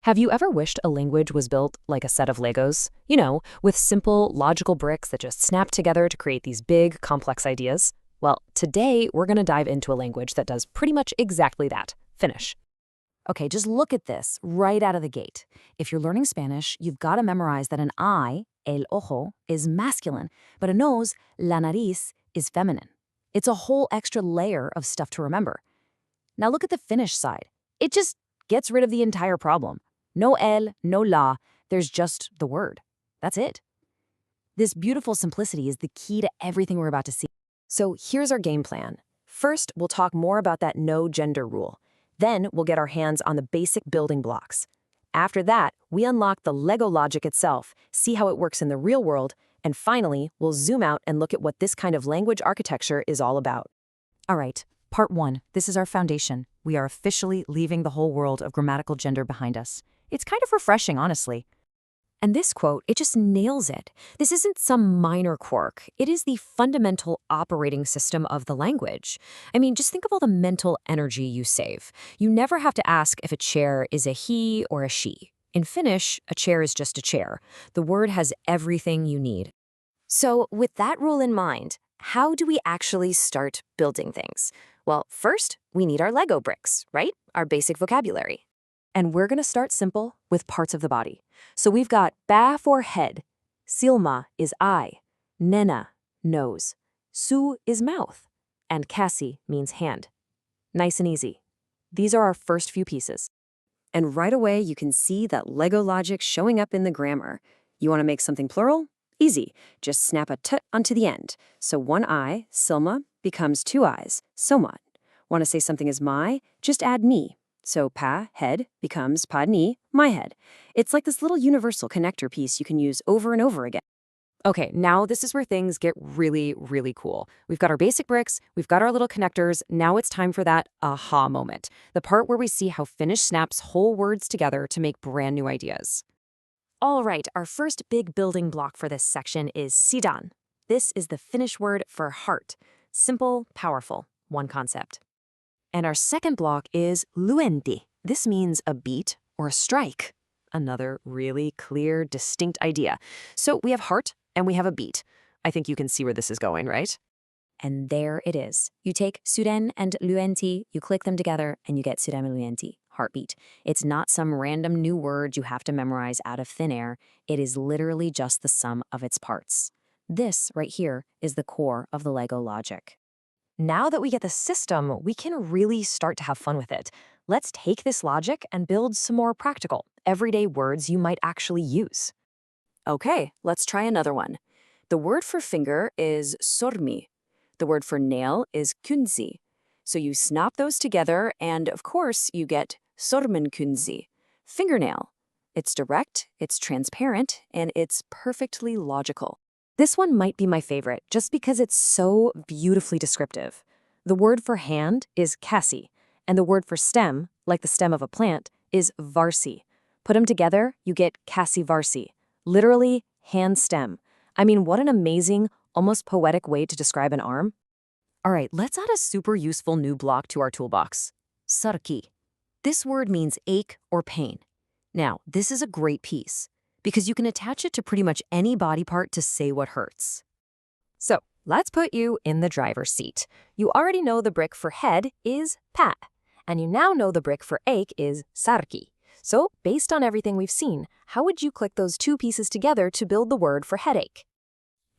Have you ever wished a language was built like a set of Legos? With simple, logical bricks that just snap together to create these big, complex ideas? Well, today we're going to dive into a language that does pretty much exactly that, Finnish. Okay, just look at this right out of the gate. If you're learning Spanish, you've got to memorize that an eye, el ojo, is masculine, but a nose, la nariz, is feminine. It's a whole extra layer of stuff to remember. Now look at the Finnish side. It just gets rid of the entire problem. No el, no la, there's just the word. That's it. This beautiful simplicity is the key to everything we're about to see. So here's our game plan. First, we'll talk more about that no gender rule. Then we'll get our hands on the basic building blocks. After that, we unlock the Lego logic itself, see how it works in the real world, and finally, we'll zoom out and look at what this kind of language architecture is all about. All right, part 1. This is our foundation. We are officially leaving the whole world of grammatical gender behind us. It's kind of refreshing, honestly. And this quote, it just nails it. This isn't some minor quirk. It is the fundamental operating system of the language. I mean, just think of all the mental energy you save. You never have to ask if a chair is a he or a she. In Finnish, a chair is just a chair. The word has everything you need. So with that rule in mind, how do we actually start building things? Well, first, we need our Lego bricks, right? Our basic vocabulary. And we're going to start simple with parts of the body. So we've got pää for head, silmä is eye, nenä, nose, suu is mouth, and käsi means hand. Nice and easy. These are our first few pieces. And right away, you can see that Lego logic showing up in the grammar. You want to make something plural? Easy. Just snap a t onto the end. So one eye, silmä, becomes two eyes, somat. Want to say something is my? Just add ni. So pää, head, becomes pää ni, my head. It's like this little universal connector piece you can use over and over again. Okay, now this is where things get really, really cool. We've got our basic bricks, we've got our little connectors, now it's time for that aha moment. The part where we see how Finnish snaps whole words together to make brand new ideas. All right, our first big building block for this section is sydän. This is the Finnish word for heart. Simple, powerful, one concept. And our second block is lyönti. This means a beat or a strike. Another really clear, distinct idea. So we have heart and we have a beat. I think you can see where this is going, right? And there it is. You take sydän and lyönti, you click them together, and you get sydämenlyönti, heartbeat. It's not some random new word you have to memorize out of thin air. It is literally just the sum of its parts. This right here is the core of the Lego logic. Now that we get the system, we can really start to have fun with it. Let's take this logic and build some more practical, everyday words you might actually use. Okay, let's try another one. The word for finger is sormi. The word for nail is kynsi. So you snap those together and, of course, you get sormenkynsi, fingernail. It's direct, it's transparent, and it's perfectly logical. This one might be my favorite just because it's so beautifully descriptive. The word for hand is käsi, and the word for stem, like the stem of a plant, is varsi. Put them together, you get käsivarsi, literally hand stem. I mean, what an amazing, almost poetic way to describe an arm. All right, let's add a super useful new block to our toolbox. Sarki. This word means ache or pain. Now, this is a great piece, because you can attach it to pretty much any body part to say what hurts. So let's put you in the driver's seat. You already know the brick for head is pää, and you now know the brick for ache is sarki. So based on everything we've seen, how would you click those two pieces together to build the word for headache?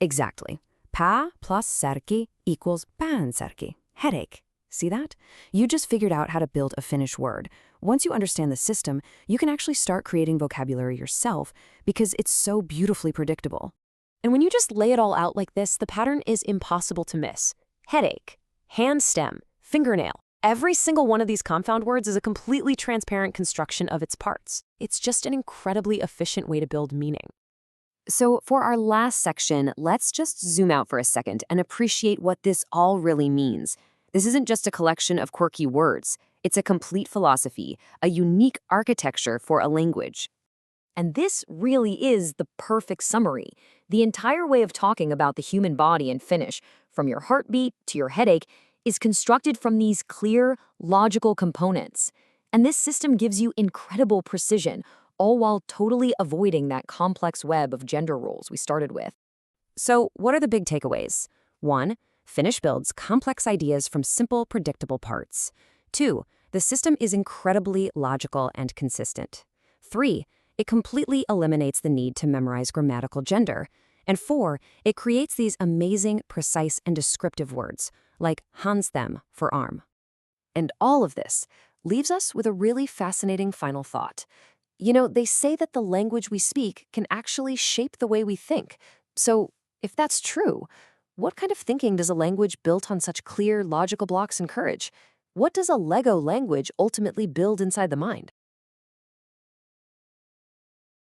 Exactly. Pää plus särki equals päänsärki, headache. See that? You just figured out how to build a Finnish word. Once you understand the system, you can actually start creating vocabulary yourself because it's so beautifully predictable. And when you just lay it all out like this, the pattern is impossible to miss. Headache, hand stem, fingernail. Every single one of these confound words is a completely transparent construction of its parts. It's just an incredibly efficient way to build meaning. So for our last section, let's just zoom out for a second and appreciate what this all really means. This isn't just a collection of quirky words. It's a complete philosophy, a unique architecture for a language. And this really is the perfect summary. The entire way of talking about the human body in Finnish, from your heartbeat to your headache, is constructed from these clear, logical components. And this system gives you incredible precision, all while totally avoiding that complex web of gender roles we started with. So, what are the big takeaways? 1. Finnish builds complex ideas from simple, predictable parts. 2. The system is incredibly logical and consistent. 3. It completely eliminates the need to memorize grammatical gender. And 4. It creates these amazing, precise, and descriptive words, like hans them for arm. And all of this leaves us with a really fascinating final thought. They say that the language we speak can actually shape the way we think. So, if that's true, what kind of thinking does a language built on such clear, logical blocks encourage? What does a Lego language ultimately build inside the mind?